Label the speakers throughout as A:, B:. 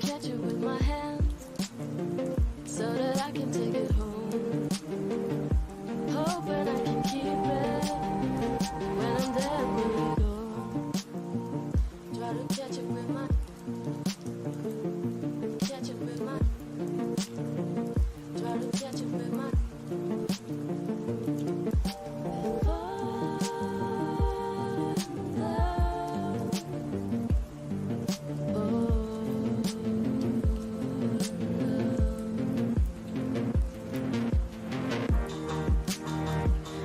A: catch it with my hands so that I can take it home. Hoping I can keep it when I'm there when you go. Try to catch it with my catch it with my try to catch it with my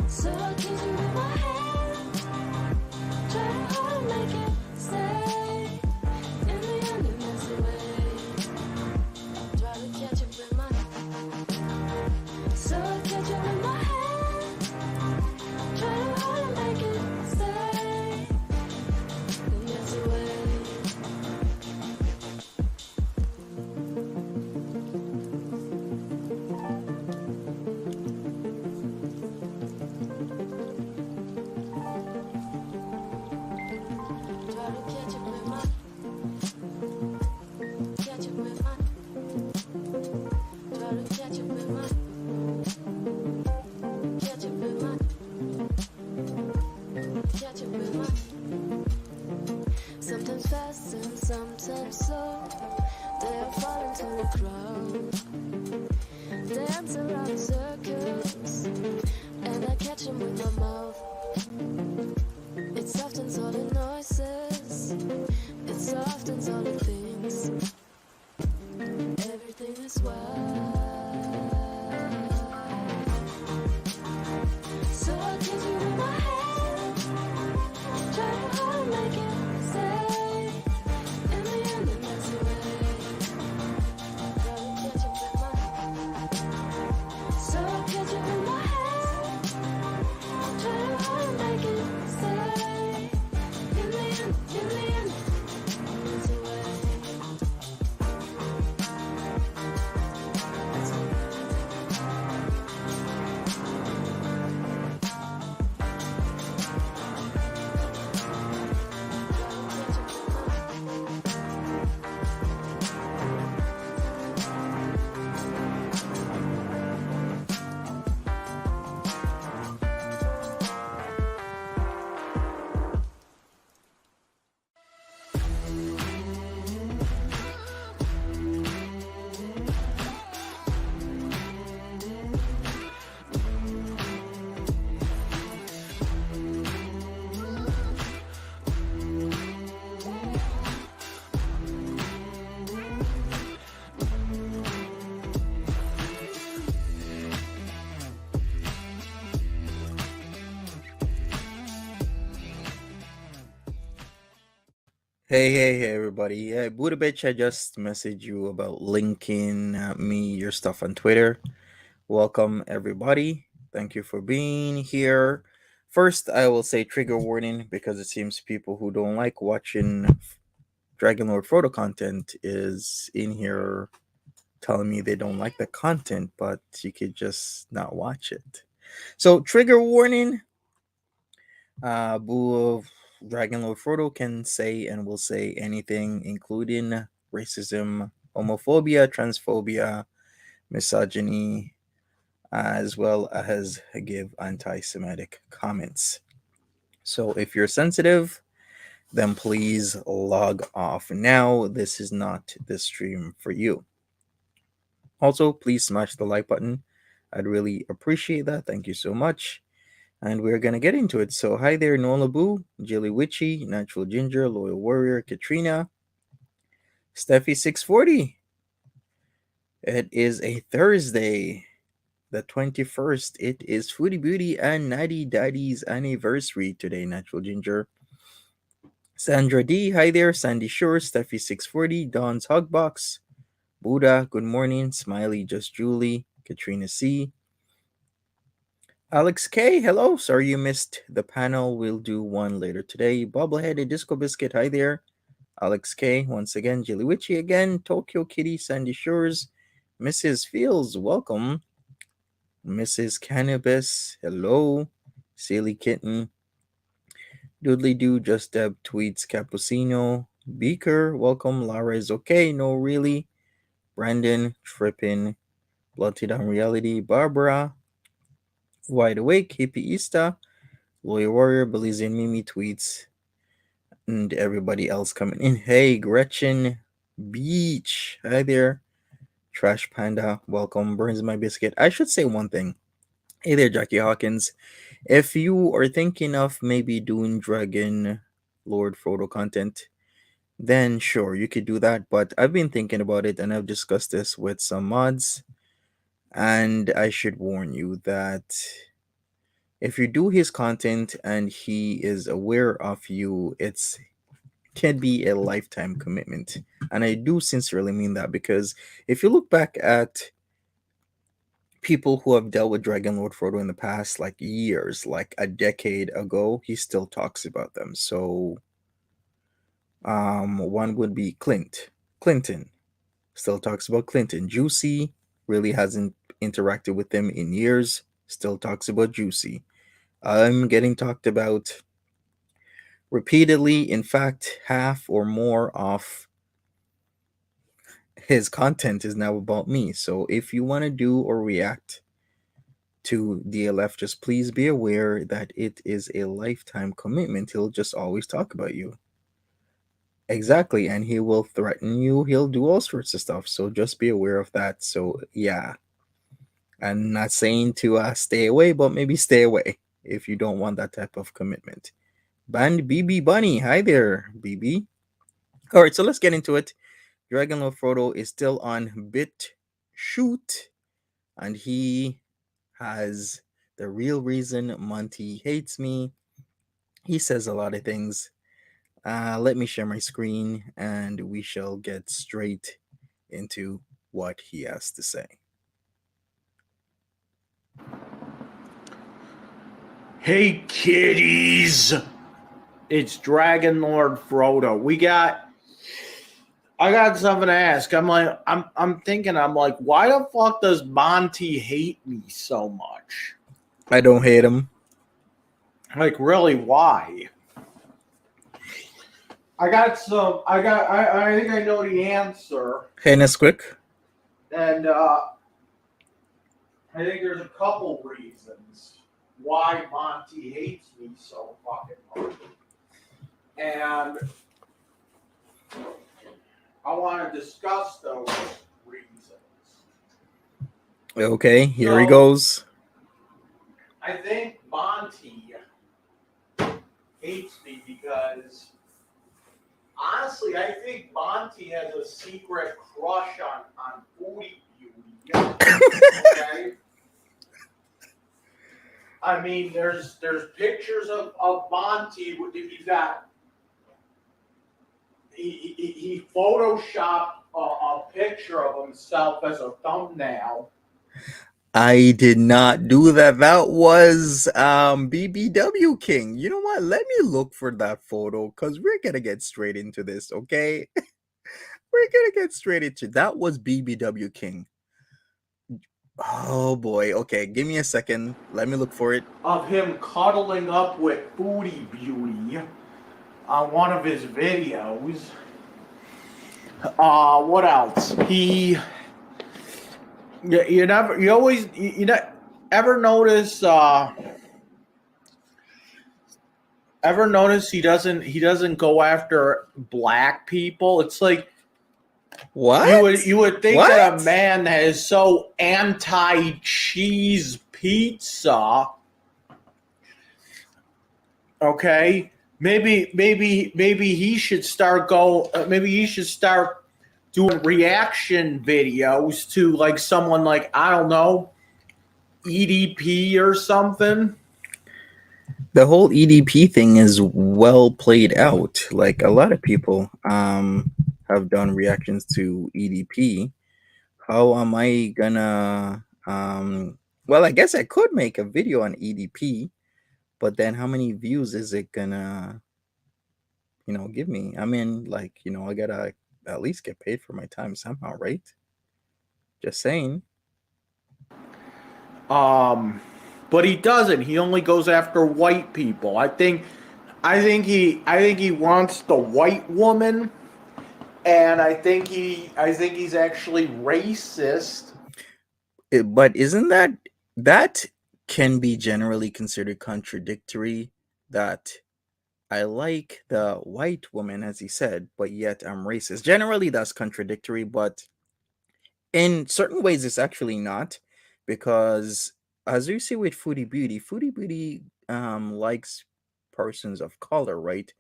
A: so I'll catch it with my hand. Try to hold and make it stay. In the end it melts away. Try to catch it with my so I'll catch it with my hand. Try to hold and make it stay. It melts away. Try to catch it with my catch it with my try to catch it with my catch it with my catch it with my sometimes fast and sometimes slow. They all fall into the crowd, dance around circles, and I catch them with my mouth. It softens all the noises, it softens all the things. Everything is wild. So I'll catch you with my hand. Try to hold and make it stay. In the end it melts away. Try to catch you with my so I'll catch you with my hand. Try to hold and make it stay. In the end it melts away.
B: Hey, everybody. Yeah, Buddha Bitch, I just messaged you about linking me your stuff on Twitter. Welcome, everybody. Thank you for being here. First, I will say trigger warning because it seems people who don't like watching Dragon Lord photo content is in here telling me they don't like the content, but you could just not watch it. So, trigger warning. Boo of Dragon Lord Frodo can say and will say anything, including racism, homophobia, transphobia, misogyny, as well as give anti Semitic comments. So if you're sensitive, then please log off now. This is not the stream for you. Also, please smash the like button. I'd really appreciate that. Thank you so much. And we're gonna get into it. So hi there, Nola Boo, Jilly Witchy, Natural Ginger, Loyal Warrior, Katrina, Steffi640. It is a Thursday, the 21st. It is Foodie Beauty and Natty Daddy's anniversary today, Natural Ginger. Sandra D, hi there, Sandy Shore, Steffi640, Dawn's Hugbox, Buddha, good morning, Smiley, Just Julie, Katrina C, Alex K, hello. Sorry you missed the panel. We'll do one later today. Bobbleheaded Disco Biscuit, hi there. Alex K, once again. Jilly Witchy again. Tokyo Kitty, Sandy Shores. Mrs. Fields, welcome. Mrs. Cannabis, hello. Silly Kitten. Doodly Doo, Just Deb Tweets Cappuccino. Beaker, welcome. Lara is okay. No, really. Brandon, tripping. Blunted on reality. Barbara, wide awake. Hippieista, Lawyer Warrior, Belizean Mimi tweets, and everybody else coming in. Hey, Gretchen Beach. Hi there. Trash Panda, welcome. Burns my biscuit. I should say one thing. Hey there, Jackie Hawkins. If you are thinking of maybe doing Dragon Lord Frodo content, then sure, you could do that. But I've been thinking about it and I've discussed this with some mods. And I should warn you that if you do his content and he is aware of you, it's can be a lifetime commitment. And I do sincerely mean that because if you look back at people who have dealt with Dragon Lord Frodo in the past, like years, like a decade ago, he still talks about them. So, one would be Clinton still talks about Clinton. Juicy really hasn't interacted with them in years, still talks about Juicy. I'm getting talked about repeatedly. In fact, half or more of his content is now about me. So if you want to do or react to DLF, just please be aware that it is a lifetime commitment. He'll just always talk about you. Exactly, and he will threaten you. He'll do all sorts of stuff. So just be aware of that. So yeah, I'm not saying to stay away, but maybe stay away if you don't want that type of commitment. Band BB Bunny, hi there, BB. All right, so let's get into it. Dragon Lord Frodo is still on Bit Shoot, and he has the real reason Monty hates me. He says a lot of things. Let me share my screen and we shall get straight into what he has to say.
C: Hey kiddies, it's Dragon Lord Frodo. I got something to ask. I'm thinking, why the fuck does Monty hate me so much?
B: I don't hate him.
C: Like, really, why? I think I know the answer.
B: Hey, Nesquik.
C: And I think there's a couple reasons why Monty hates me so fucking much. And I want to discuss those reasons.
B: Okay, here he goes.
C: I think Monty hates me because, honestly, I think Monty has a secret crush on Foodie Beauty. Okay? I mean, there's pictures of Monty. He photoshopped a picture of himself as a thumbnail.
B: I did not do that. That was BBW King. You know what? Let me look for that photo because we're gonna get straight into this, okay? We're gonna get straight into that was BBW King. Oh boy, okay, give me a second. Let me look for it.
C: Of him cuddling up with Foodie Beauty on one of his videos. What else? Ever notice he doesn't go after black people? It's like
B: What?
C: you would think that a man that is so anti-cheese pizza, okay, maybe he should start doing reaction videos to like someone like, I don't know, EDP or something.
B: The whole EDP thing is well played out. Like a lot of people have done reactions to EDP. How am I gonna well, I guess I could make a video on EDP, but then how many views is it gonna give me? I mean, like, I gotta at least get paid for my time somehow, right? Just saying.
C: But he doesn't. He only goes after white people. I think I think he wants the white woman, and I think he's actually racist.
B: But isn't that can be generally considered contradictory? That I like the white woman, as he said, but yet I'm racist. Generally, that's contradictory, but in certain ways, it's actually not, because as you see with Foodie Beauty likes persons of color, right?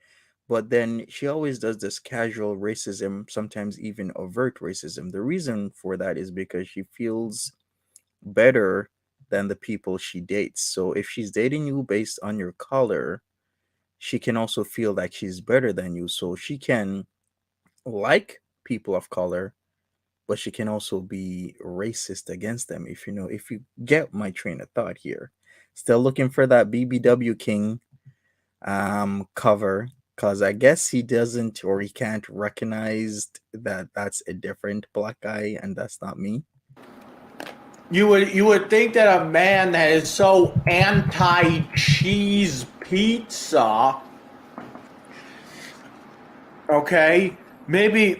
B: But then she always does this casual racism, sometimes even overt racism. The reason for that is because she feels better than the people she dates. So if she's dating you based on your color, she can also feel like she's better than you. So she can like people of color, but she can also be racist against them, if you get my train of thought here. Still looking for that BBW King cover, because I guess he doesn't, or he can't recognize that that's a different black guy and that's not me.
C: You would think that a man that is so anti cheese pizza, okay, maybe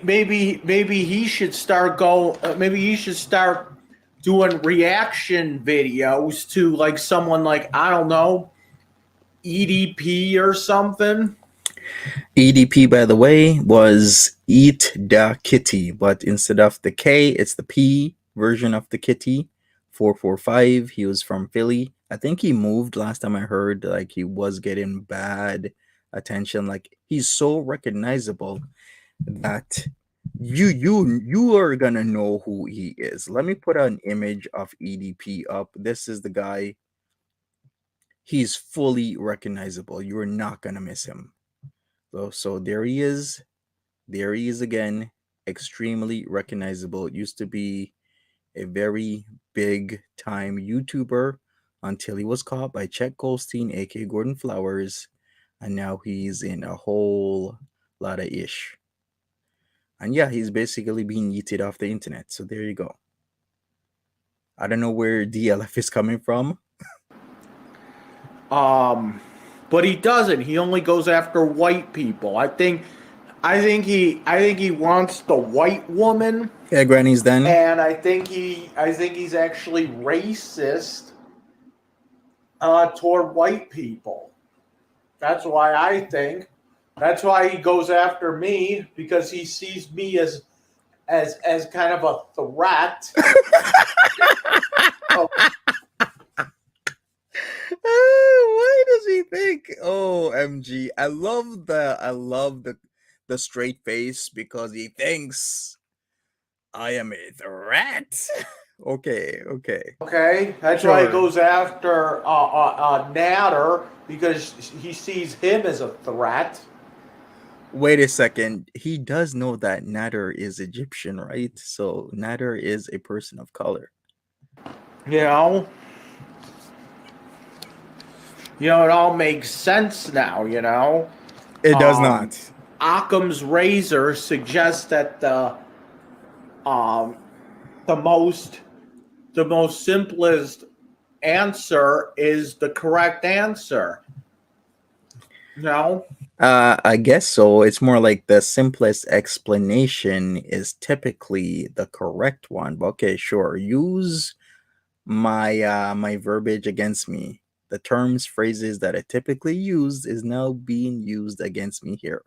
C: he should start doing reaction videos to like someone like, I don't know, EDP or something.
B: EDP, by the way, was Eat the Kitty, but instead of the K, it's the P version of the kitty. 445. He was from Philly. I think he moved last time I heard. Like, he was getting bad attention. Like, he's so recognizable that you are gonna know who he is. Let me put an image of EDP up. This is the guy. He's fully recognizable. You're not gonna miss him. So there he is. There he is again, extremely recognizable. Used to be a very big time YouTuber until he was caught by Chet Goldstein, aka Gordon Flowers, and now he's in a whole lot of ish. And yeah, he's basically being yeeted off the internet. So there you go. I don't know where DLF is coming from.
C: But he doesn't. He only goes after white people. I think he wants the white woman,
B: Yeah, grannies then.
C: and I think he's actually racist toward white people. That's why I think. That's why he goes after me, because he sees me as kind of a threat. Oh,
B: Why does he think? Oh, MG! I love the straight face because he thinks I am a threat. Okay, okay,
C: okay, that's why he
B: sure.
C: goes after Natter, because he sees him as a threat.
B: Wait a second. He does know that Nader is Egyptian, right? So Nader is a person of color.
C: You know, it all makes sense now.
B: It does
C: Um,
B: not.
C: Occam's razor suggests that um, the most simplest answer is the correct answer. No,
B: I guess so. It's more like the simplest explanation is typically the correct one. But okay, sure. Use my verbiage against me. The terms, phrases that I typically use is now being used against me here.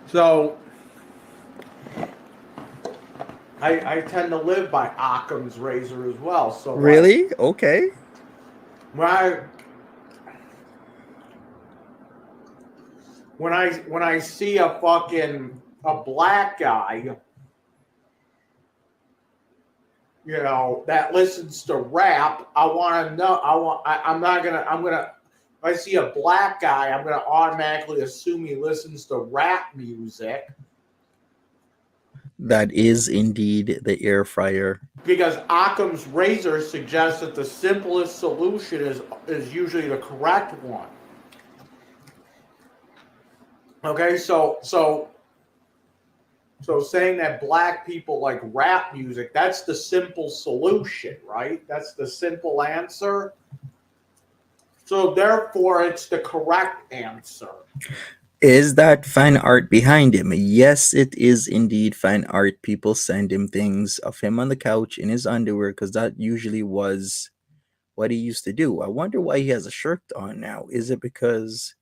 C: so I tend to live by Occam's razor as well. So like,
B: Really? Okay.
C: when I when I see a black guy, that listens to rap, I want to know. I'm not gonna. I'm gonna. If I see a black guy, I'm gonna automatically assume he listens to rap music,
B: That is indeed the air fryer.
C: because Occam's razor suggests that the simplest solution is usually the correct one. Okay, so saying that black people like rap music, that's the simple solution, right? That's the simple answer. So therefore, it's the correct answer.
B: Is that fan art behind him? Yes, it is indeed fan art. People send him things of him on the couch in his underwear because that usually was what he used to do. I wonder why he has a shirt on now. Is it because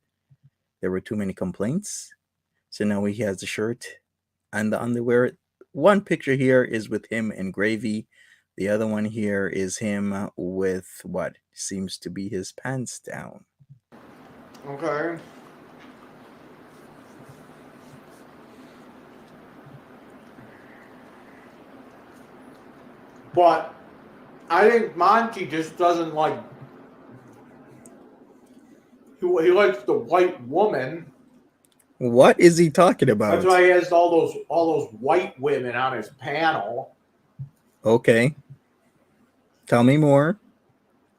B: there were too many complaints? So now he has the shirt and the underwear. One picture here is with him and Gravy. The other one here is him with what seems to be his pants down.
C: Okay. But I think Monty just doesn't like. He likes the white woman.
B: What is he talking about?
C: That's why he has all those white women on his panel.
B: Okay. Tell me more.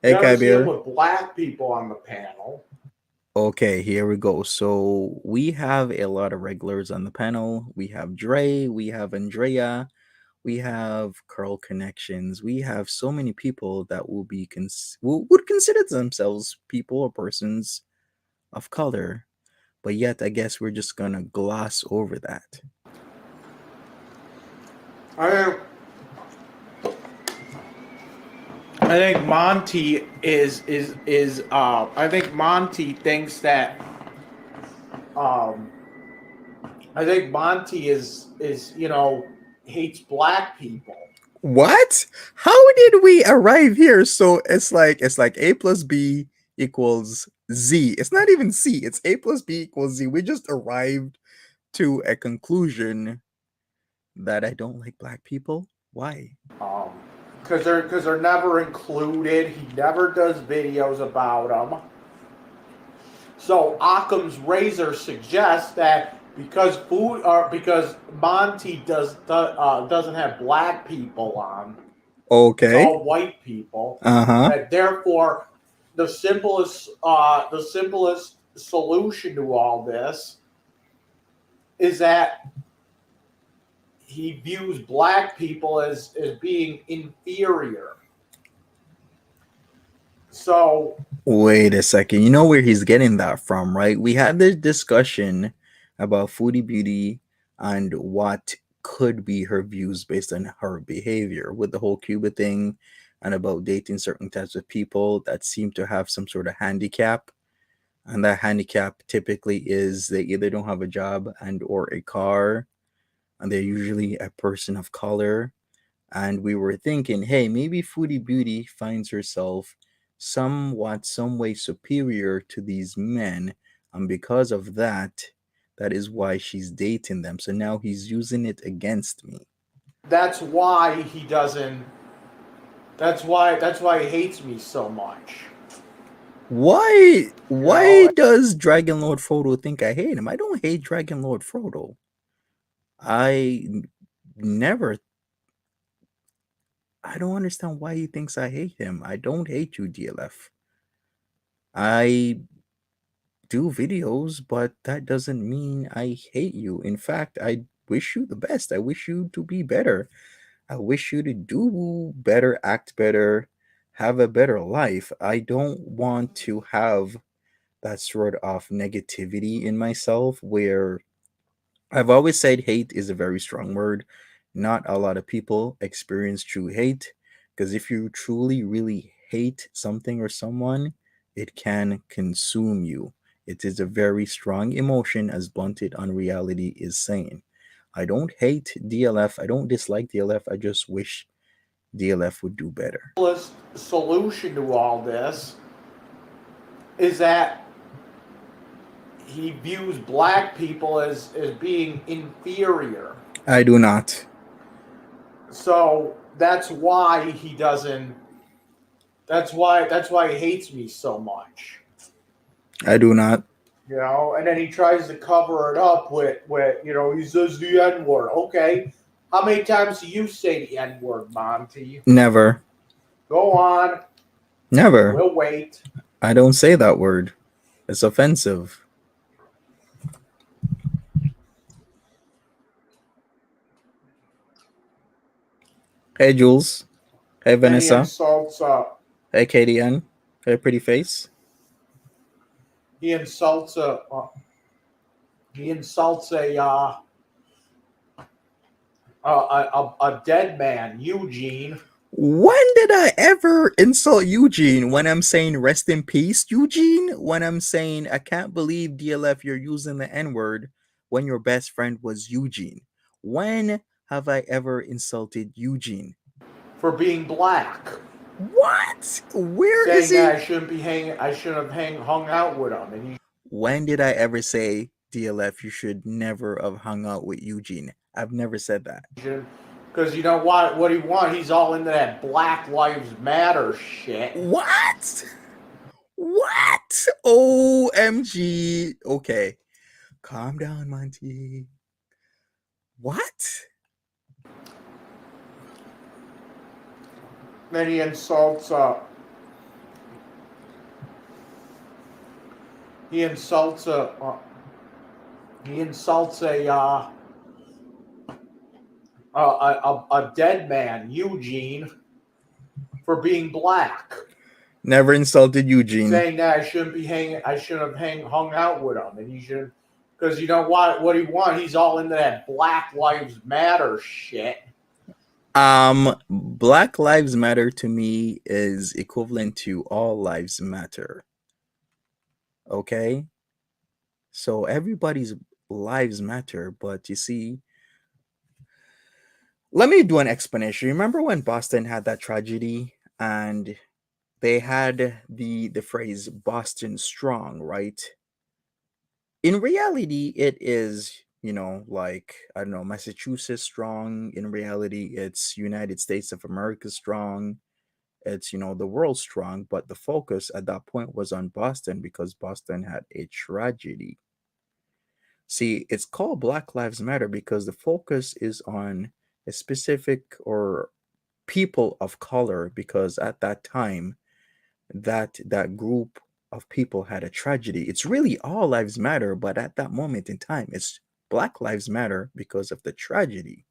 B: Hey,
C: You never see him
B: Kabir.
C: with black people on the panel.
B: Okay, here we go. So we have a lot of regulars on the panel. We have Dre, we have Andrea, we have Curl Connections. We have so many people that will be would consider themselves people or persons of color, but yet I guess we're just gonna gloss over that.
C: I think Monty is I think Monty thinks that I think Monty is hates black people.
B: What? How did we arrive here? So it's like A plus B equals Z. It's not even C. It's A plus B equals Z. We just arrived to a conclusion that I don't like black people. Why?
C: Because they're never included. He never does videos about them. So Occam's razor suggests that because Monty doesn't have black people on, it's
B: Okay.
C: all white people.
B: Uh-huh.
C: That therefore the simplest solution to all this is that he views black people as being inferior. So
B: Wait a second. You know where he's getting that from, right? We had this discussion about Foodie Beauty and what could be her views based on her behavior with the whole Cuba thing and about dating certain types of people that seem to have some sort of handicap. And that handicap typically is they either don't have a job and or a car, and they're usually a person of color. And we were thinking, hey, maybe Foodie Beauty finds herself somewhat, some way superior to these men, and because of that, that is why she's dating them. So now he's using it against me.
C: that's why he doesn't. That's why he hates me so much.
B: Why does Dragon Lord Frodo think I hate him? I don't hate Dragon Lord Frodo. Never. I don't understand why he thinks I hate him. I don't hate you, DLF. I do videos, but that doesn't mean I hate you. In fact, I wish you the best. I wish you to be better. I wish you to do better, act better, have a better life. I don't want to have that sort of negativity in myself where I've always said hate is a very strong word. Not a lot of people experience true hate because if you truly, really hate something or someone, it can consume you. It is a very strong emotion, as Blunted on Reality is saying. I don't hate DLF. I don't dislike DLF. I just wish DLF would do better.
C: The solution to all this is that he views black people as being inferior.
B: I do not.
C: So that's why he doesn't. That's why he hates me so much.
B: I do not.
C: And then he tries to cover it up with he says the N word. Okay, how many times do you say the N word, Monty?
B: Never.
C: Go on.
B: Never.
C: We'll wait.
B: I don't say that word. It's offensive. Hey, Jules. Hey,
C: Then he
B: Vanessa.
C: insults
B: Hey, KDN. Hey, pretty face.
C: he insults he insults a dead man, Eugene.
B: When did I ever insult Eugene? When I'm saying rest in peace, Eugene? When I'm saying I can't believe DLF you're using the N word when your best friend was Eugene? When have I ever insulted Eugene?
C: For being black,
B: What? Where is
C: saying that
B: he?
C: I shouldn't be hanging, I shouldn't have hung out with him, and
B: When did I ever say DLF you should never have hung out with Eugene? I've never said that.
C: because you know what he want? He's all into that Black Lives Matter shit.
B: What? What? OMG. Okay. Calm down, Monty. What?
C: Then he insults he insults a dead man, Eugene, for being black,
B: Never insulted Eugene.
C: saying that I shouldn't have hung out with him, and he should, because you know what he want? He's all into that Black Lives Matter shit.
B: Black Lives Matter to me is equivalent to all lives matter. Okay? So everybody's lives matter, but you see, let me do an explanation. Remember when Boston had that tragedy and they had the phrase Boston strong, right? In reality, it is, like, I don't know, Massachusetts strong. In reality, it's United States of America strong. It's, the world strong. But the focus at that point was on Boston because Boston had a tragedy. See, it's called Black Lives Matter because the focus is on a specific or people of color because at that time, that group of people had a tragedy. It's really all lives matter, but at that moment in time, it's Black Lives Matter because of the tragedy.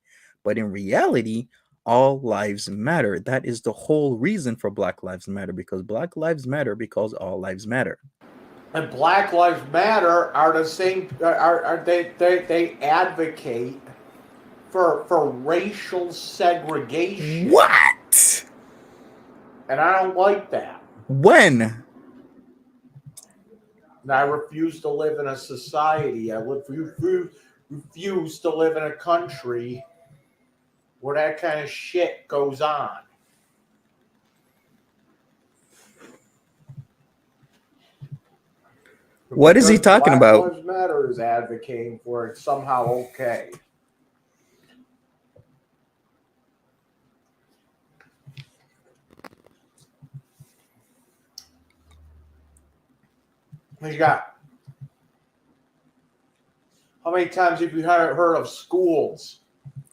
B: But in reality, all lives matter. That is the whole reason for Black Lives Matter because Black Lives Matter because all lives matter.
C: And Black Lives Matter are the same. Are they advocate for racial segregation?
B: What?
C: And I don't like that.
B: When?
C: And I refuse to live in a society. I refuse to live in a country where that kind of shit goes on.
B: What is he talking about?
C: Black Lives Matter is advocating for it somehow okay. You got, how many times have you heard of schools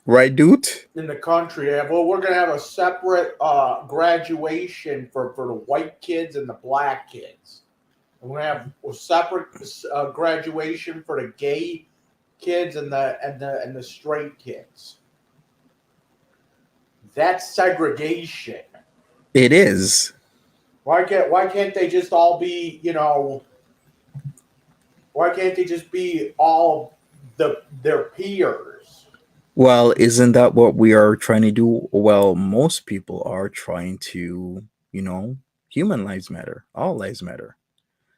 B: Right, dude?
C: in the country? Well, we're going to have a separate graduation for the white kids and the black kids. And we're going to have a separate graduation for the gay kids and the straight kids. That's segregation.
B: It is.
C: Why can't they just all be, why can't they just be all their peers?
B: Well, isn't that what we are trying to do? Well, most people are trying to, human lives matter. All lives matter.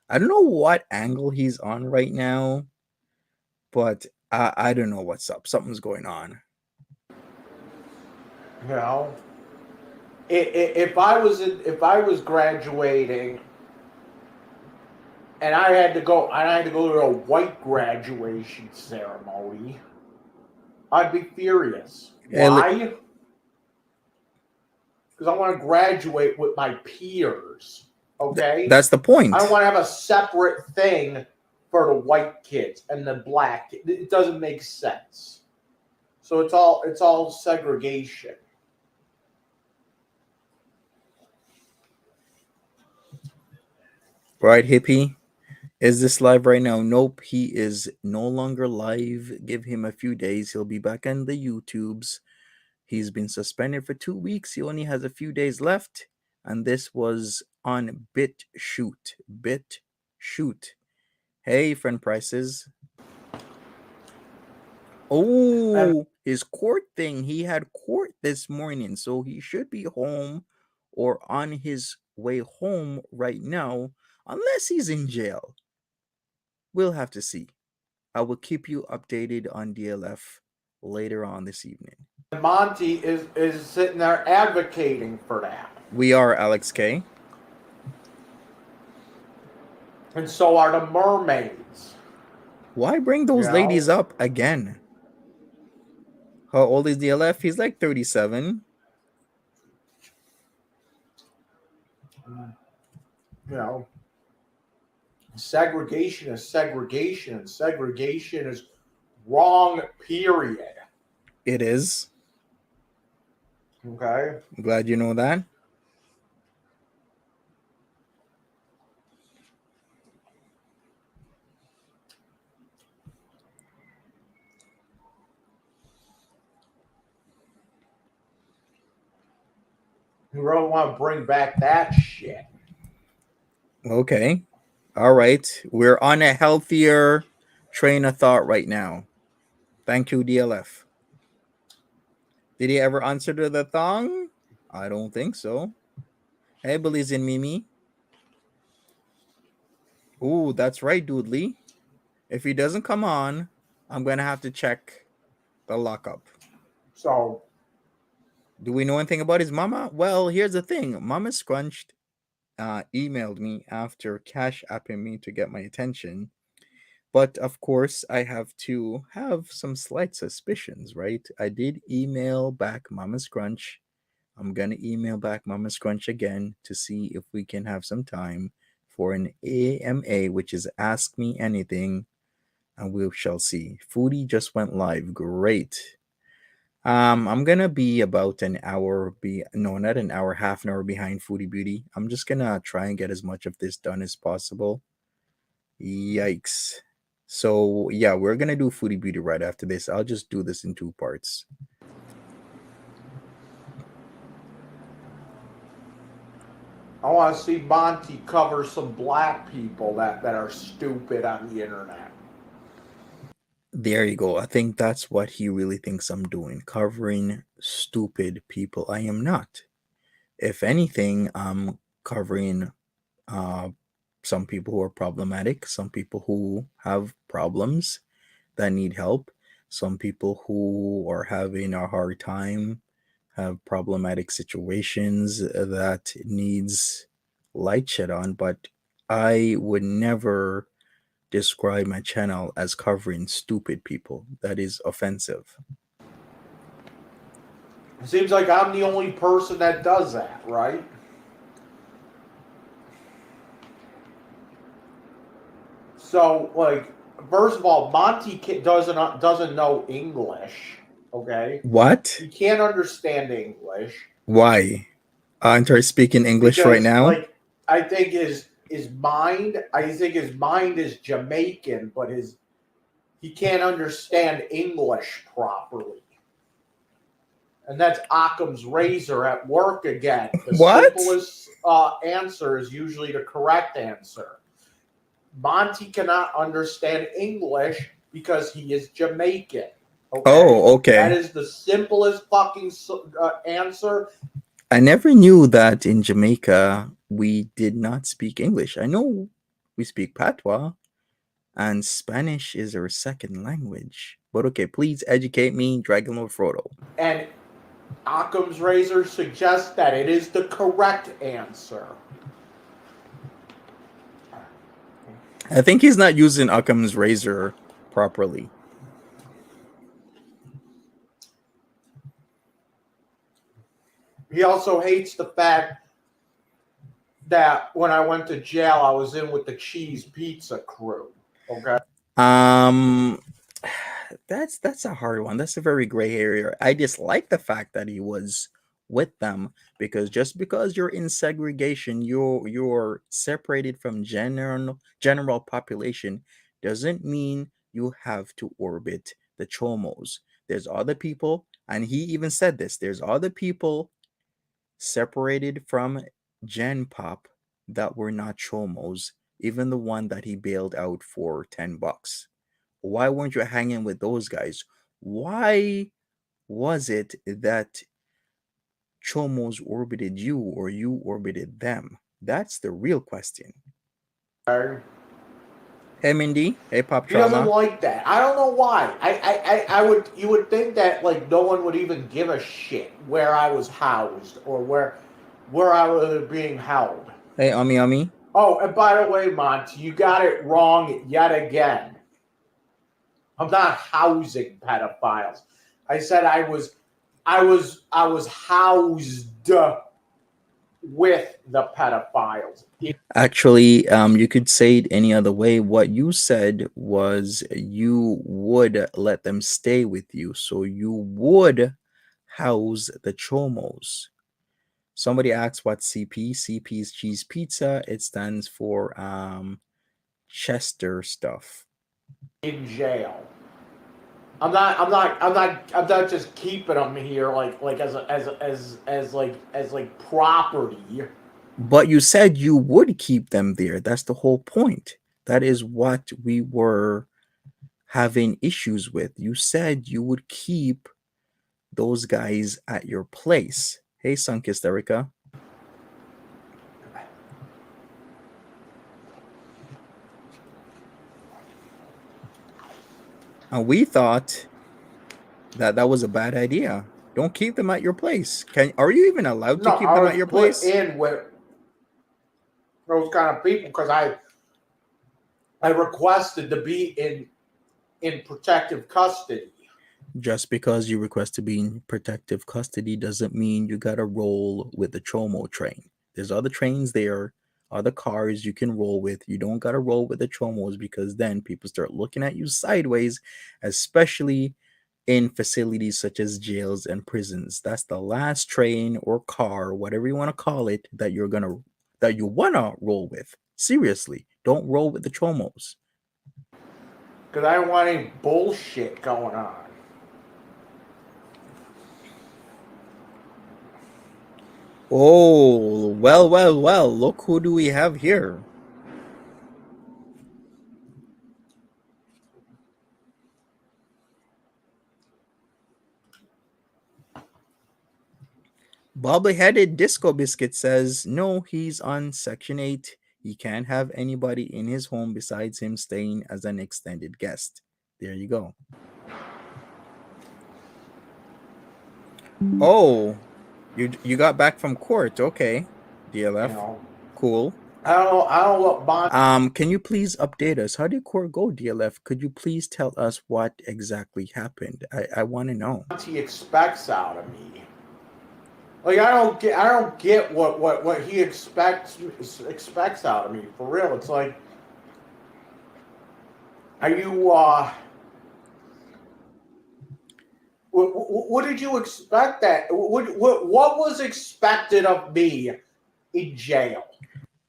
B: I don't know what angle he's on right now, but I don't know what's up. Something's going on.
C: If I was graduating and I had to go to a white graduation ceremony, I'd be furious. Why? Because I want to graduate with my peers. Okay?
B: That's the point.
C: I don't want to have a separate thing for the white kids and the black kids. It doesn't make sense. So it's all segregation.
B: Right, hippie? Is this live right now? Nope, he is no longer live. Give him a few days. He'll be back on the YouTubes. He's been suspended for 2 weeks. He only has a few days left. And this was on BitChute. BitChute. Hey, friend Prices. Oh, his court thing. He had court this morning, so he should be home or on his way home right now, unless he's in jail. We'll have to see. I will keep you updated on DLF later on this evening.
C: Monty is sitting there advocating for that.
B: We are Alex K.
C: And so are the mermaids.
B: Why bring those
C: Yeah.
B: ladies up again? How old is DLF? He's like 37.
C: You know, segregation is segregation, and segregation is wrong, period.
B: It is.
C: Okay.
B: I'm glad you know that.
C: You really want to bring back that shit.
B: Okay. All right. We're on a healthier train of thought right now. Thank you, DLF. Did he ever answer to the thong? I don't think so. Hey, Belize and Mimi. Ooh, that's right, Doodly. If he doesn't come on, I'm going to have to check the lockup.
C: So,
B: do we know anything about his mama? Well, here's the thing. Mama Scrunch emailed me after cash apping me to get my attention. But of course, I have to have some slight suspicions, right? I did email back Mama Scrunch. I'm going to email back Mama Scrunch again to see if we can have some time for an AMA, which is Ask Me Anything, and we shall see. Foodie just went live. Great. I'm gonna be about an hour not an hour, half an hour behind Foodie Beauty. I'm just gonna try and get as much of this done as possible. Yikes. So yeah, we're gonna do Foodie Beauty right after this. I'll just do this in 2 parts.
C: I want to see Monty cover some black people that are stupid on the internet.
B: There you go. I think that's what he really thinks I'm doing, covering stupid people. I am not. If anything, I'm covering some people who are problematic, some people who have problems that need help, some people who are having a hard time, have problematic situations that needs light shed on. But I would never describe my channel as covering stupid people. That is offensive.
C: It seems like I'm the only person that does that, right? So, like, first of all, Monty doesn't know English. Okay,
B: What?
C: he can't understand English.
B: Why? Aren't I speaking English
C: Because,
B: right now?
C: like, I think his mind. I think his mind is Jamaican, but he can't understand English properly. And that's Occam's razor at work again. The
B: What?
C: simplest answer is usually the correct answer. Monty cannot understand English because he is Jamaican. Okay?
B: Oh, okay.
C: That is the simplest fucking answer.
B: I never knew that in Jamaica we did not speak English. I know we speak Patois, and Spanish is our second language. But okay, please educate me, Dragon Lord Frodo.
C: And Occam's razor suggests that it is the correct answer.
B: I think he's not using Occam's razor properly.
C: He also hates the fact that when I went to jail, I was in with the cheese pizza crew. Okay.
B: That's a hard one. That's a very gray area. I dislike the fact that he was with them, because just because you're in segregation, you're separated from general population, doesn't mean you have to orbit the chomos. There's other people, and he even said this. There's other people separated from Gen Pop that were not chomos even the one that he bailed out for $10. Why weren't you hanging with those guys? Why was it that Chomos orbited you or you orbited them? That's the real question. Hey Mindy, hey Pop
C: He doesn't
B: Trauma.
C: like that. I don't know why. You would think that like no one would even give a shit where I was housed or where I was being held.
B: Hey Ami.
C: Oh, and by the way, Monty, you got it wrong yet again. I'm not housing pedophiles. I said I was housed with the pedophiles.
B: Actually, you could say it any other way. What you said was you would let them stay with you, so you would house the Chomos. Somebody asked what CP. CP is cheese pizza. It stands for Chester stuff.
C: In jail. I'm not just keeping them here like as property.
B: But you said you would keep them there. That's the whole point. That is what we were having issues with. You said you would keep those guys at your place. Hey, Sunkist Erica. And we thought that that was a bad idea. Don't keep them at your place. Are you even allowed to keep them at your place?
C: In with those kind of people because I requested to be in protective custody.
B: Just because you request to be in protective custody doesn't mean you gotta roll with the Chomo train. There's other trains there, other cars you can roll with. You don't gotta roll with the Chomos because then people start looking at you sideways, especially in facilities such as jails and prisons. That's the last train or car, whatever you want to call it, that you wanna roll with. Seriously, don't roll with the Chomos.
C: Because I don't want any bullshit going on.
B: Oh, well. Look who do we have here. Bobbly-headed Disco Biscuit says, no, he's on Section 8. He can't have anybody in his home besides him staying as an extended guest. There you go. Oh, you got back from court. Okay, DLF.
C: You know,
B: cool.
C: I don't know what bond.
B: Can you please update us? How did court go, DLF? Could you please tell us what exactly happened? I want to know.
C: He expects out of me. Like I don't get what he expects out of me for real. It's like, are you what did you expect that what was expected of me in jail?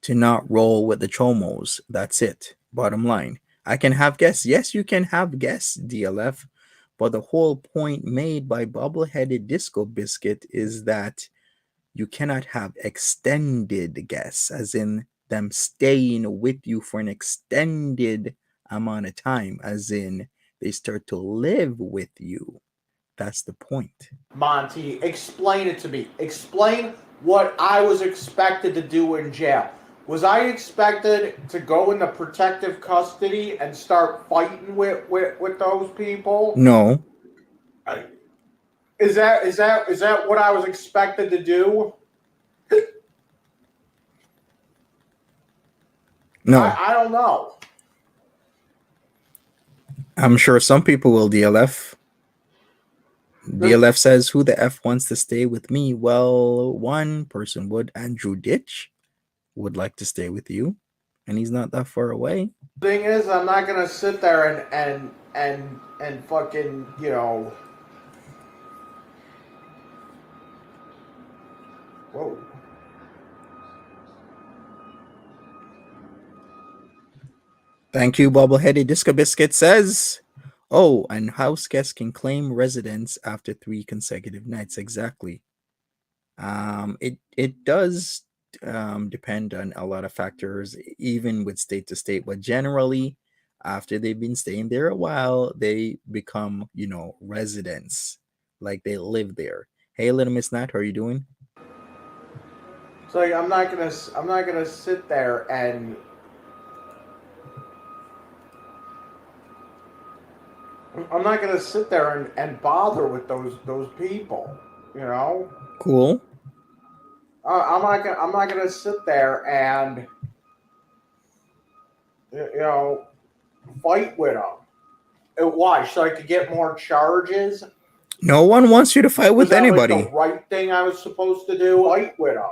B: To not roll with the Chomos. That's it. Bottom line. I can have guests. Yes, you can have guests, DLF. But the whole point made by Bubble-Headed Disco Biscuit is that you cannot have extended guests, as in them staying with you for an extended amount of time, as in they start to live with you. That's the point.
C: Monty, explain it to me. Explain what I was expected to do in jail. Was I expected to go into protective custody and start fighting with those people?
B: No.
C: Is that what I was expected to do?
B: No.
C: I don't know.
B: I'm sure some people will, DLF. DLF says, who the F wants to stay with me? Well, one person would. Andrew Ditch would like to stay with you, and he's not that far away.
C: Thing is, I'm not gonna sit there and fucking, you know. Whoa.
B: Thank you, Bubbleheaded Disco Biscuit says. Oh, and house guests can claim residence after 3 consecutive nights. Exactly. It does depend on a lot of factors, even with state to state. But generally, after they've been staying there a while, they become, residents. Like they live there. Hey, little Miss Nat, how are you doing?
C: So like, I'm not gonna sit there and bother with those people. You know,
B: Cool.
C: I'm not gonna sit there and fight with them. Why? So I could get more charges?
B: No one wants you to fight
C: Was
B: with
C: that
B: anybody.
C: like the right thing I was supposed to do? Fight with them.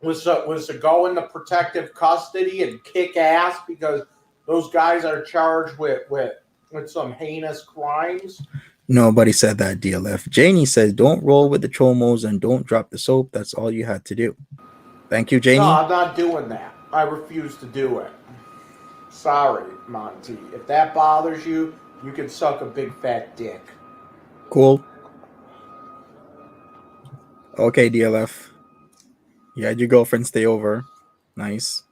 C: Was to go into protective custody and kick ass because those guys are charged with some heinous crimes?
B: Nobody said that, DLF. Janie says, don't roll with the chomos and don't drop the soap. That's all you had to do. Thank you, Janie.
C: No, I'm not doing that. I refuse to do it. Sorry, Monty. If that bothers you, you can suck a big fat dick.
B: Cool. Okay, DLF. You had your girlfriend stay over. Nice.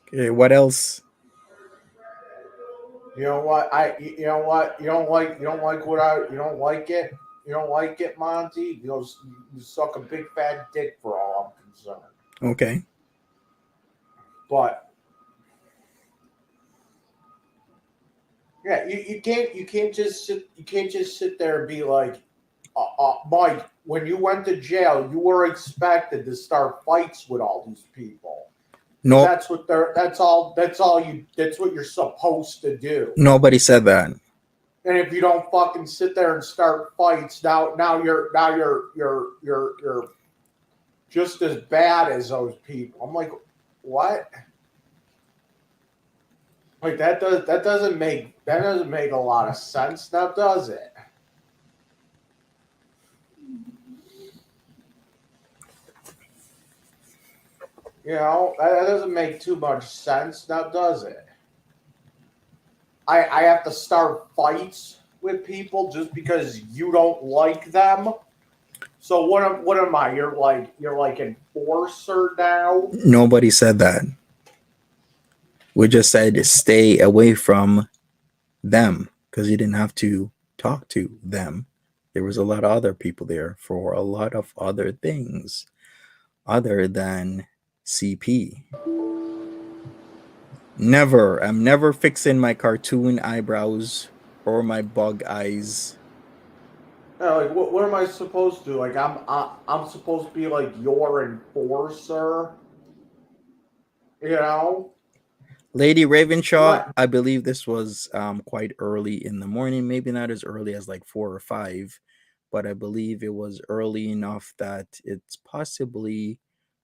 B: Okay, what else?
C: You know what? You don't like it, Monty. You suck a big fat dick for all I'm concerned.
B: Okay.
C: But yeah, you can't just sit there and be like, Mike, when you went to jail, you were expected to start fights with all these people.
B: No,
C: That's what you're supposed to do.
B: nobody said that.
C: And if you don't fucking sit there and start fights, now you're just as bad as those people. I'm like, what? Like that doesn't make a lot of sense now, does it? That doesn't make too much sense now, does it? I have to start fights with people just because you don't like them. So what am I? You're like enforcer now?
B: Nobody said that. We just said stay away from them because you didn't have to talk to them. There was a lot of other people there for a lot of other things other than CP. I'm never fixing my cartoon eyebrows or my bug eyes.
C: Like what am I supposed to do? Like I'm supposed to be like your enforcer,
B: Lady Ravenshaw, I believe this was quite early in the morning, maybe not as early as like 4 or 5, but I believe it was early enough that it's possibly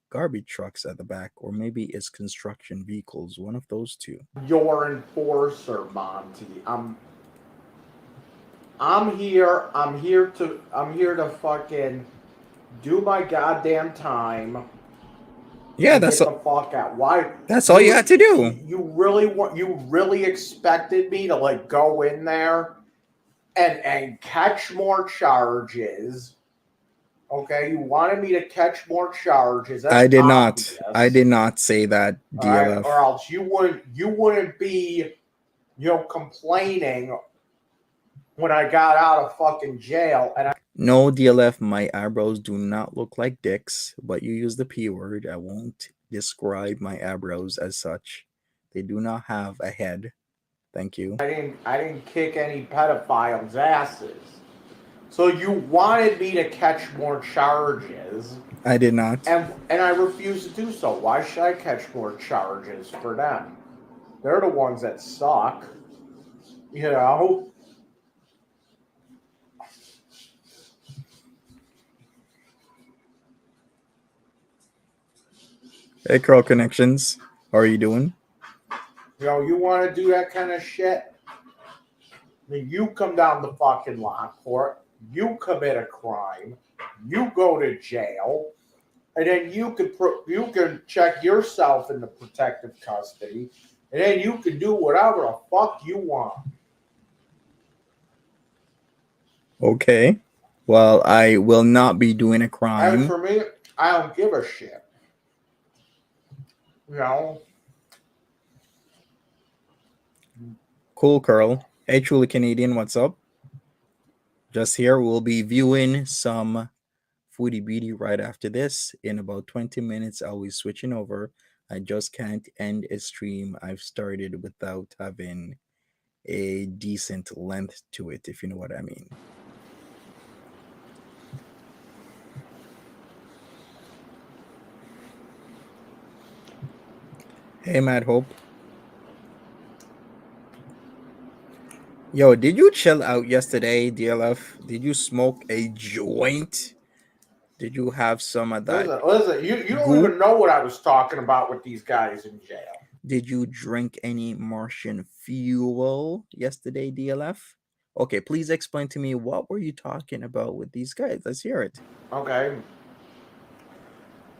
B: garbage trucks at the back, or maybe it's construction vehicles, one of those two.
C: Your enforcer, Monty. I'm here to fucking do my goddamn time.
B: Yeah,
C: get the fuck out. Why?
B: That's all you had to do.
C: You really expected me to like go in there and catch more charges. Okay, you wanted me to catch more charges. That's
B: I did
C: obvious.
B: not. I did not say that, DLF.
C: Right? Or else you wouldn't be, complaining when I got out of fucking jail. And
B: no, DLF, my eyebrows do not look like dicks, but you use the P word. I won't describe my eyebrows as such. They do not have a head. Thank you.
C: I didn't kick any pedophiles' asses. So you wanted me to catch more charges.
B: I did not.
C: And I refuse to do so. Why should I catch more charges for them? They're the ones that suck.
B: Hey, Curl Connections. How are you doing?
C: You want to do that kind of shit? Then you come down the fucking Lockport. You commit a crime. You go to jail. And then you can check yourself into protective custody. And then you can do whatever the fuck you want.
B: Okay. Well, I will not be doing a
C: And
B: crime.
C: for me, I don't give a shit. You know?
B: Cool, Curl. Hey, Truly Canadian, what's up? Just here, we'll be viewing some Foodie Beauty right after this. In about 20 minutes, I'll be switching over. I just can't end a stream I've started without having a decent length to it, if you know what I mean. Hey, Mad Hope. Yo, did you chill out yesterday, DLF? Did you smoke a joint? Did you have some of that
C: Listen, you don't
B: goop?
C: even know what I was talking about with these guys in jail.
B: Did you drink any Martian fuel yesterday, DLF? Okay, please explain to me what were you talking about with these guys? Let's hear it.
C: Okay.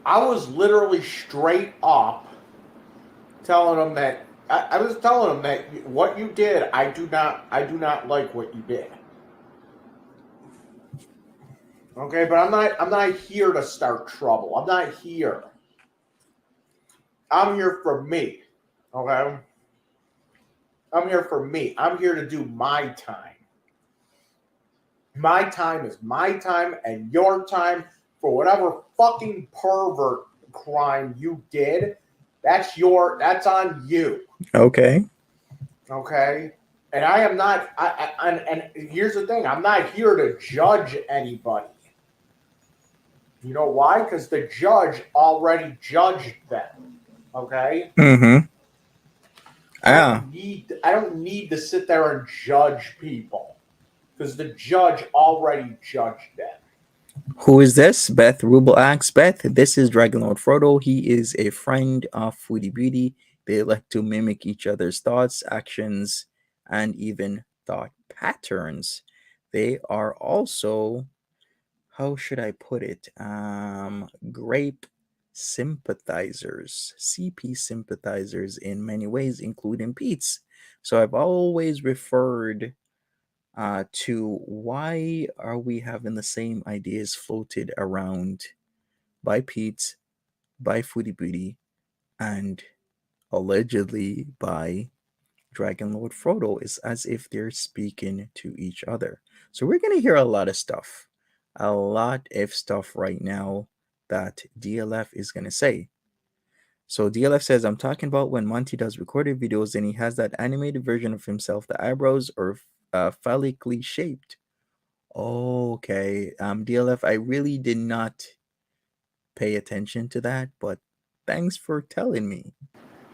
C: I was literally straight up telling them that I was telling them that what you did, I do not like what you did. Okay, but I'm not here to start trouble. I'm not here. I'm here for me. Okay? I'm here for me. I'm here to do my time. My time is my time and your time for whatever fucking pervert crime you did. That's on you.
B: Okay.
C: Okay? And I am not and here's the thing, I'm not here to judge anybody. You know why? Because the judge already judged them. Okay?
B: Mm-hmm.
C: I don't need to sit there and judge people. Because the judge already judged them.
B: Who is this? Beth Rubel asks. Beth, this is Dragon Lord Frodo. He is a friend of Foodie Beauty. They like to mimic each other's thoughts, actions, and even thought patterns. They are also, how should I put it? Grape sympathizers, CP sympathizers in many ways, including Pete's. So I've always referred to why are we having the same ideas floated around by Pete, by Foodie Booty, and allegedly by Dragon Lord Frodo. Is as if they're speaking to each other. So we're gonna hear a lot of stuff right now that DLF is gonna say. So DLF says, I'm talking about when Monty does recorded videos and he has that animated version of himself. The eyebrows are phallically shaped. Okay. DLF, I really did not pay attention to that, but thanks for telling me.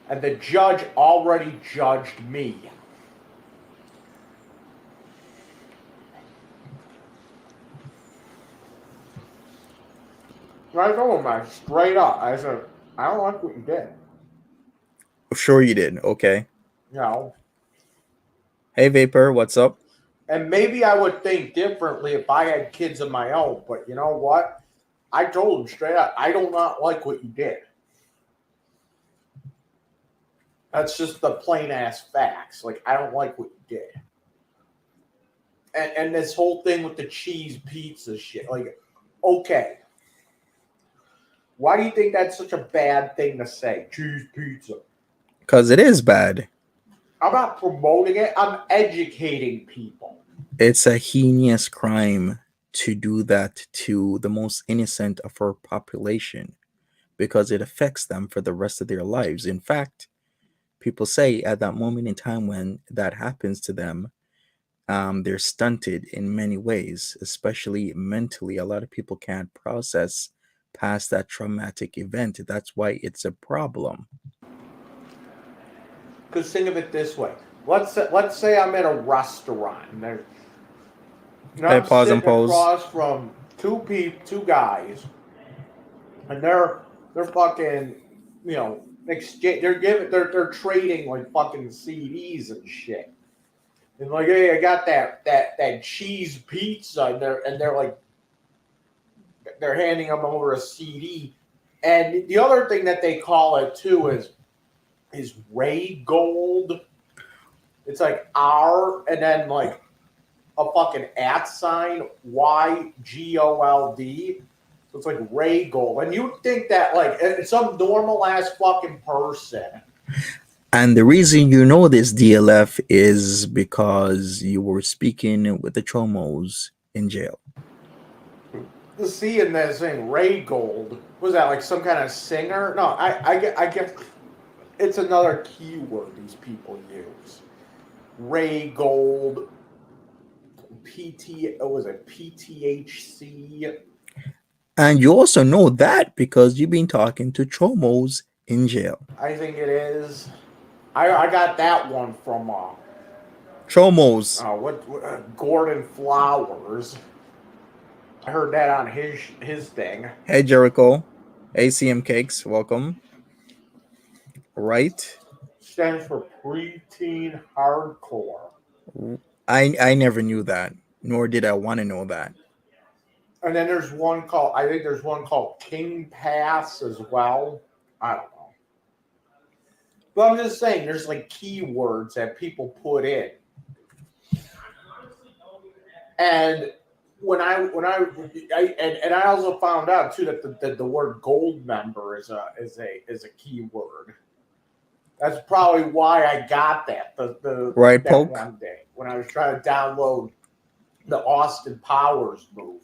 C: And the judge already judged me. I told him straight up. I said, I don't like what you did.
B: Sure you did. Okay.
C: You know?
B: Hey Vapor, what's up?
C: And maybe I would think differently if I had kids of my own. But you know what? I told him straight up, I do not like what you did. That's just the plain ass facts. Like, I don't like what you did. And this whole thing with the cheese pizza shit. Like, okay. Why do you think that's such a bad thing to say? Cheese pizza.
B: Because it is bad.
C: I'm not promoting it. I'm educating people.
B: It's a heinous crime to do that to the most innocent of our population because it affects them for the rest of their lives. In fact, people say at that moment in time when that happens to them, they're stunted in many ways, especially mentally. A lot of people can't process past that traumatic event. That's why it's a problem.
C: Because think of it this way. Let's say I'm at a restaurant and there's I'm
B: Pause and
C: sitting
B: pose.
C: across from two guys, and they're fucking, you know, exchange. They're trading like fucking CDs and shit. And like, hey, I got that cheese pizza, and they're like, they're handing them over a CD. And the other thing that they call it too is Ray Gold. It's like R and then like a fucking at sign, YGOLD. So it's like Ray Gold. And you'd think that like it's some normal ass fucking person.
B: And the reason you know this DLF is because you were speaking with the Chomos in jail.
C: Seeing this thing, Ray Gold, was that like some kind of singer? No, I guess it's another keyword these people use. Ray Gold, PTHC.
B: And you also know that because you've been talking to Chomos in jail.
C: I think it is. I got that one from
B: Chomos.
C: Gordon Flowers. I heard that on his thing.
B: Hey Jericho, ACM Cakes, welcome. Right.
C: Stands for preteen hardcore.
B: I never knew that, nor did I want to know that.
C: And then there's one called, I think there's one called King Pass as well. I don't know. But I'm just saying, there's like keywords that people put in. And when I also found out too that the word gold member is a keyword. That's probably why I got that.
B: Right,
C: that
B: Poke?
C: one day when I was trying to download the Austin Powers movie.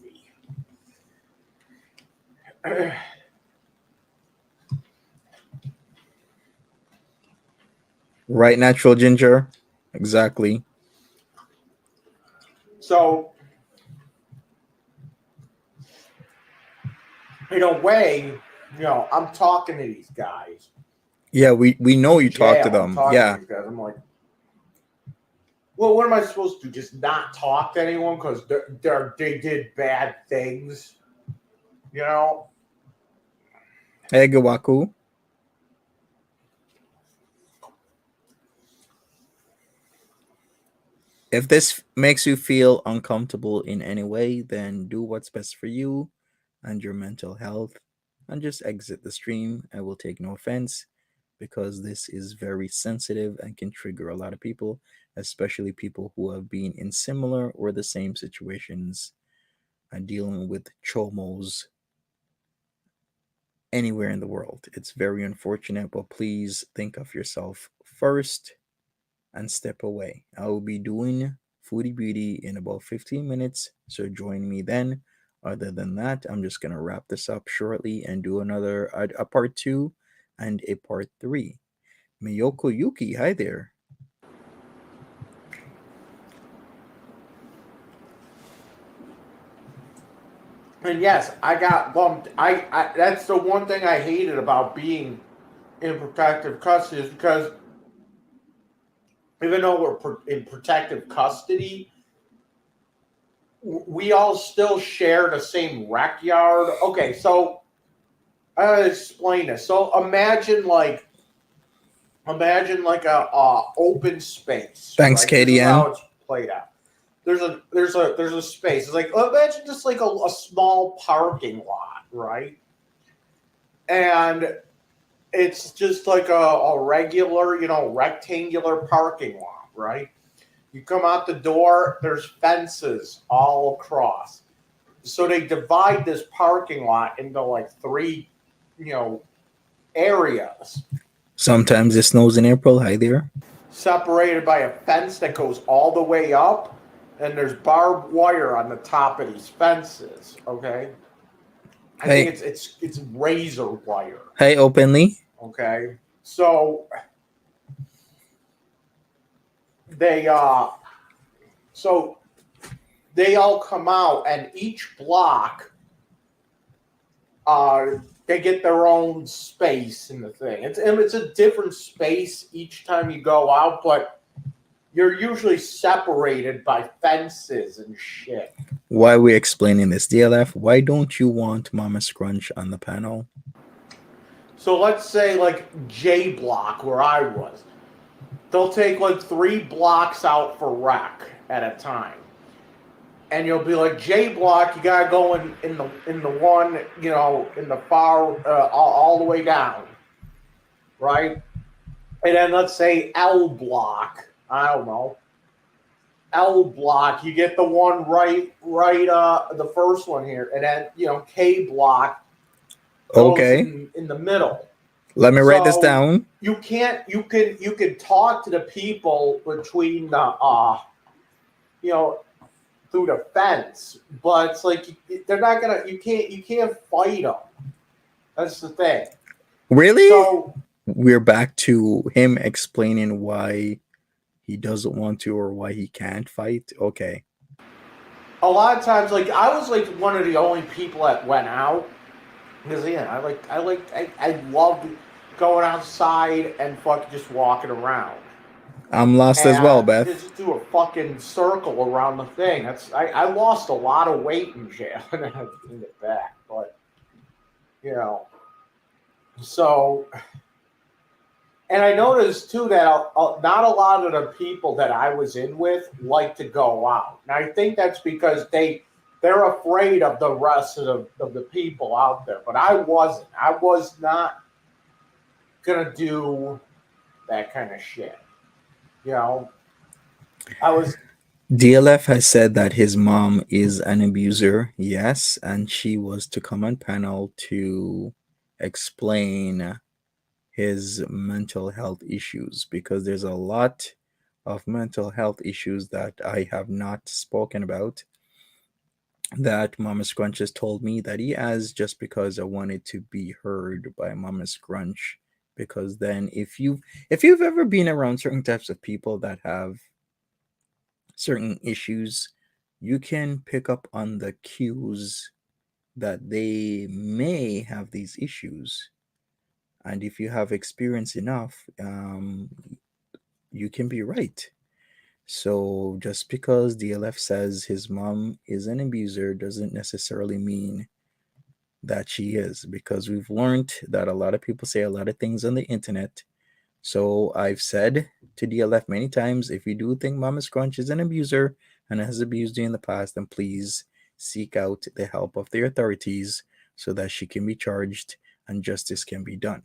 B: Right, Natural Ginger. Exactly.
C: So, in a way, I'm talking to these guys.
B: Yeah, we know you talk to them. Yeah.
C: To these guys. I'm like, well, what am I supposed to do? Just not talk to anyone because they did bad things,
B: Hey, Gawaku. If this makes you feel uncomfortable in any way, then do what's best for you and your mental health and just exit the stream. I will take no offense because this is very sensitive and can trigger a lot of people, especially people who have been in similar or the same situations and dealing with chomos anywhere in the world. It's very unfortunate, but please think of yourself first and step away. I will be doing Foodie Beauty in about 15 minutes, so join me then. Other than that, I'm just gonna wrap this up shortly and do a part 2 and a part 3. Miyoko Yuki, hi there.
C: And yes, I got bumped. I that's the one thing I hated about being in protective custody is because even though we're in protective custody, we all still share the same rec yard. Okay, so I gotta explain this. So imagine like a open space.
B: Thanks,
C: right? This is
B: KDN.
C: how it's played out. There's a space. It's like imagine just like a small parking lot, right? And it's just like a regular, rectangular parking lot, right? You come out the door, there's fences all across. So they divide this parking lot into like 3, areas.
B: Sometimes it snows in April. Hi there.
C: Separated by a fence that goes all the way up, and there's barbed wire on the top of these fences. Okay, I think it's razor wire.
B: Hey, openly.
C: Okay, so they all come out, and each block they get their own space in the thing. It's a different space each time you go out, but you're usually separated by fences and shit.
B: Why are we explaining this, DLF? Why don't you want Mama Scrunch on the panel?
C: So let's say like J block where I was. They'll take like 3 blocks out for rec at a time. And you'll be like, J block, you gotta go in the one, in the far all the way down. Right? And then let's say L block. I don't know. L block. You get the one right, the first one here, and then K block goes
B: Okay.
C: in the middle.
B: Let me write this
C: So
B: down.
C: you can't. You can talk to the people between the through the fence, but it's like they're not gonna. You can't fight them. That's the thing.
B: Really?
C: So
B: We're back to him explaining why he doesn't want to or why he can't fight. Okay.
C: a lot of times, like I was like one of the only people that went out because I loved going outside and fucking just walking around.
B: I'm lost as well,
C: And
B: Beth.
C: just do a fucking circle around the thing. I lost a lot of weight in jail and I had to bring it back. But so and I noticed too that not a lot of the people that I was in with like to go out. And I think that's because they're afraid of the rest of the people out there. But I wasn't. I was not gonna do that kind of shit. I was.
B: DLF has said that his mom is an abuser, yes, and she was to come on panel to explain his mental health issues because there's a lot of mental health issues that I have not spoken about that Mama Scrunch has told me that he has just because I wanted to be heard by Mama Scrunch. Because then if you've ever been around certain types of people that have certain issues, you can pick up on the cues that they may have these issues. And if you have experience enough, you can be right. So just because DLF says his mom is an abuser doesn't necessarily mean that she is, because we've learned that a lot of people say a lot of things on the internet. So I've said to DLF many times, if you do think Mama Scrunch is an abuser and has abused you in the past, then please seek out the help of the authorities so that she can be charged and justice can be done.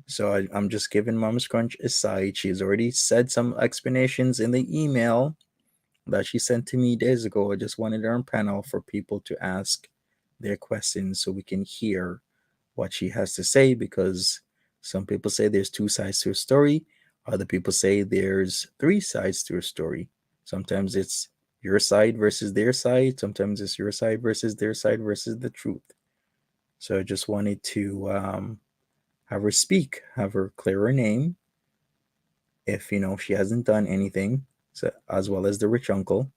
B: So I'm just giving Mama Scrunch a side. She's already said some explanations in the email that she sent to me days ago. I just wanted her on panel for people to ask their questions so we can hear what she has to say, because some people say there's two sides to a story. Other people say there's three sides to a story. Sometimes it's your side versus their side. Sometimes it's your side versus their side versus the truth. So I just wanted to have her speak, have her clear her name if she hasn't done anything, so, as well as the rich uncle.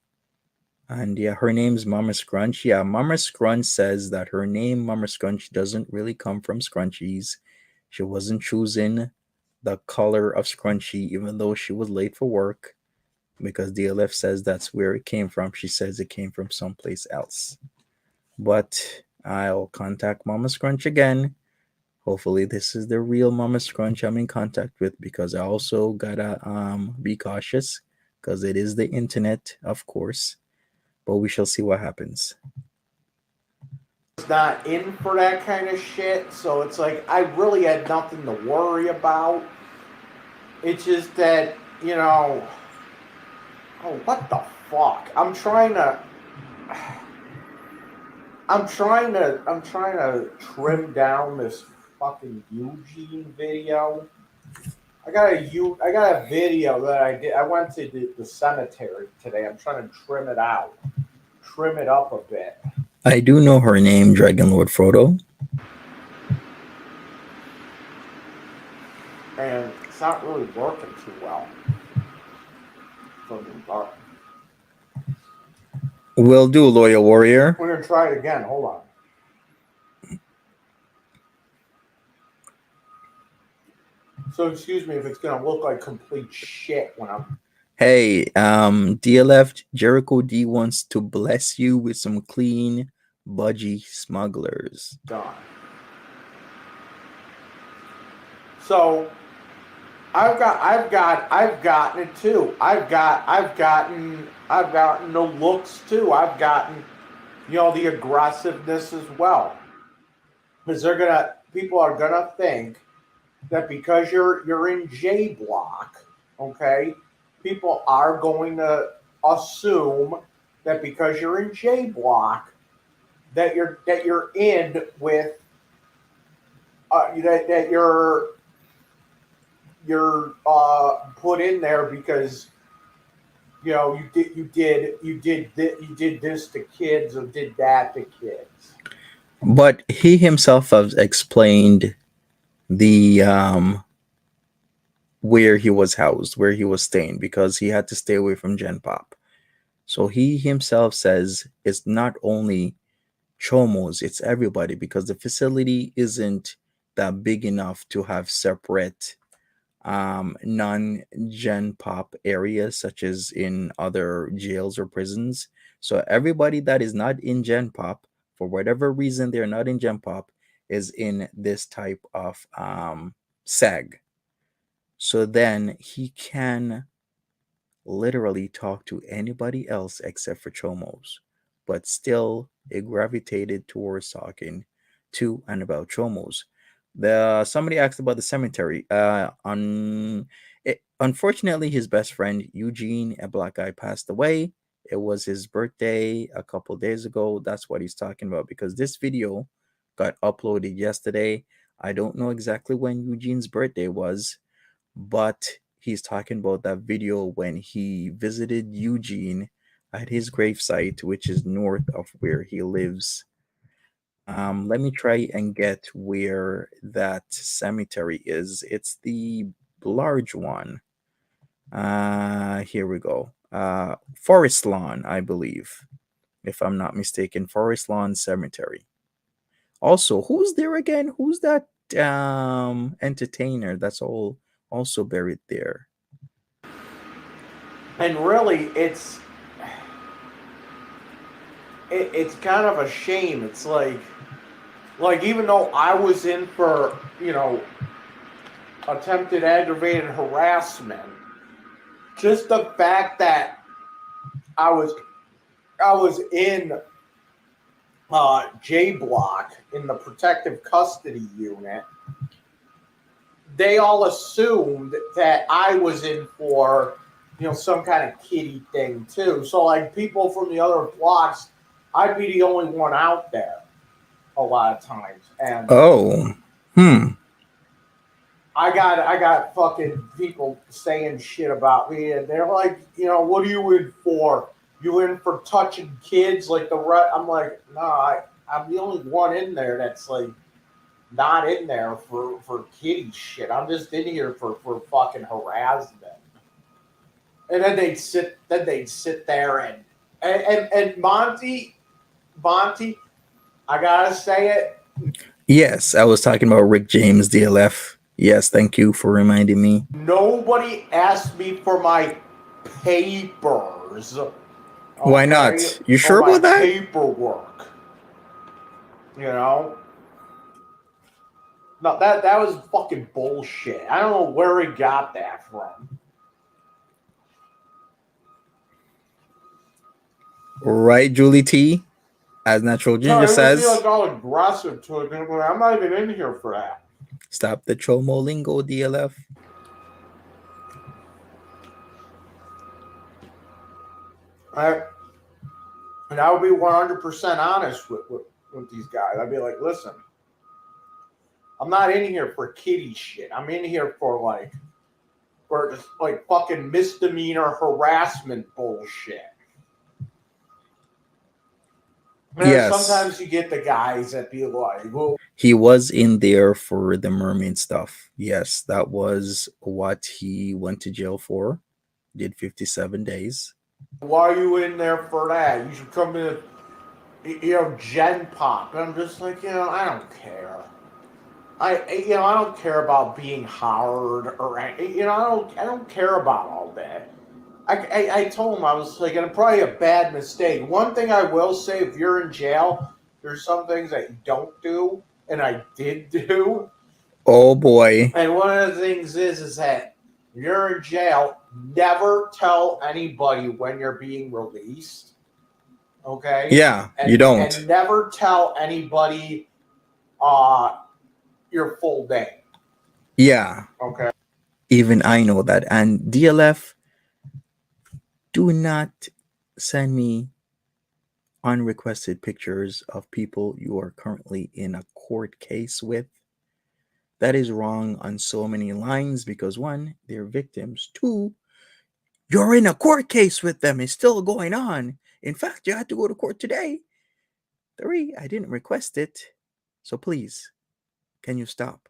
B: And yeah, her name's Mama Scrunch. Yeah, Mama Scrunch says that her name, Mama Scrunch, doesn't really come from scrunchies. She wasn't choosing the color of scrunchie, even though she was late for work, because DLF says that's where it came from. She says it came from someplace else. But I'll contact Mama Scrunch again. Hopefully, this is the real Mama Scrunch I'm in contact with, because I also gotta be cautious because it is the internet, of course. But we shall see what happens.
C: Not in for that kind of shit, so it's like I really had nothing to worry about. It's just that oh, what the fuck? I'm trying to trim down this fucking Eugene video. I got a video that I did. I went to the cemetery today. I'm trying to trim it out, trim it up a bit.
B: I do know her name, Dragon Lord Frodo.
C: And it's not really working too well for me, but
B: Will do, Loyal Warrior.
C: we're gonna try it again. Hold on. So excuse me if it's gonna look like complete shit when I'm.
B: Hey, DLF Jericho D wants to bless you with some clean budgie smugglers.
C: Done. So I've gotten it too. I've gotten the looks too. I've gotten the aggressiveness as well. Because people are gonna think that because you're in J block, okay, people are going to assume that because you're in J block, that you're in with that you're put in there because you did this to kids or did that to kids.
B: But he himself has explained the where he was housed, where he was staying, because he had to stay away from Gen Pop. So he himself says it's not only Chomos, it's everybody, because the facility isn't that big enough to have separate non-Gen Pop areas such as in other jails or prisons. So everybody that is not in Gen Pop, for whatever reason they're not in Gen Pop, is in this type of SAG. So then he can literally talk to anybody else except for Chomos, but still it gravitated towards talking to and about Chomos. The somebody asked about the cemetery. Unfortunately, his best friend Eugene, a black guy, passed away. It was his birthday a couple days ago. That's what he's talking about because this video got uploaded yesterday. I don't know exactly when Eugene's birthday was, but he's talking about that video when he visited Eugene at his gravesite, which is north of where he lives. Let me try and get where that cemetery is. It's the large one. Here we go. Forest Lawn, I believe, if I'm not mistaken. Forest Lawn Cemetery. Also, who's there again? Who's that entertainer that's all also buried there?
C: And really, it's kind of a shame. It's like even though I was in for attempted aggravated harassment, just the fact that I was in J block in the protective custody unit, they all assumed that I was in for some kind of kiddie thing too. So like people from the other blocks, I'd be the only one out there a lot of times. And I got fucking people saying shit about me, and they're like, what are you in for? You in for touching kids like the right? I'm like, no, I'm the only one in there that's like not in there for kiddie shit. I'm just in here for fucking harassment. And then they'd sit there and Monty, I gotta say it.
B: Yes, I was talking about Rick James, DLF. Yes, thank you for reminding me.
C: Nobody asked me for my papers. Okay?
B: Why not? You sure
C: about
B: that?
C: Paperwork. No, that was fucking bullshit. I don't know where he got that from.
B: Right, Julie T, as Natural Ginger says.
C: No, like all aggressive to it. I'm not even in here for that.
B: Stop the Chomo lingo, DLF.
C: And I would be 100% honest with these guys. I'd be like, listen, I'm not in here for kiddie shit. I'm in here for just like fucking misdemeanor harassment bullshit. And
B: yes.
C: Sometimes you get the guys that be like, well,
B: he was in there for the mermaid stuff. Yes, that was what he went to jail for. Did 57 days.
C: Why are you in there for that? You should come in, Gen Pop. And I'm just like, I don't care. I don't care about being hard or I don't care about all that. I told him I was like, and probably a bad mistake. One thing I will say, if you're in jail, there's some things that you don't do, and I did do.
B: Oh boy!
C: And one of the things is that you're in jail. Never tell anybody when you're being released. Okay?
B: Yeah, you don't.
C: And never tell anybody your full name.
B: Yeah.
C: Okay.
B: Even I know that. And DLF, Do not send me unrequested pictures of people you are currently in a court case with. That is wrong on so many lines because one, they're victims. Two, you're in a court case with them. It's still going on. In fact, you had to go to court today. Three, I didn't request it. So please, can you stop?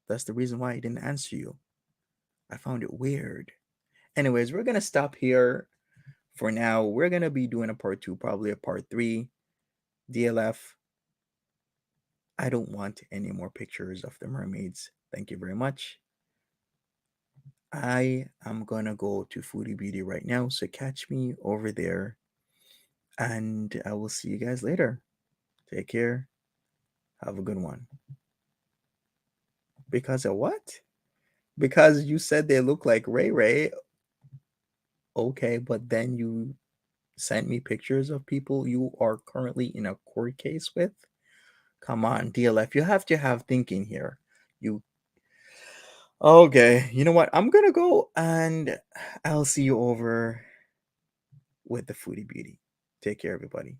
B: That's the reason why I didn't answer you. I found it weird. Anyways, we're going to stop here for now. We're going to be doing a part 2, probably a part 3. DLF, I don't want any more pictures of the mermaids. Thank you very much. I am going to go to Foodie Beauty right now. So catch me over there. And I will see you guys later. Take care. Have a good one. Because of what? Because you said they look like Ray Ray. Okay, but then you sent me pictures of people you are currently in a court case with. Come on, DLF. You have to have thinking here. You okay? You know what? I'm gonna go and I'll see you over with the Foodie Beauty. Take care, everybody.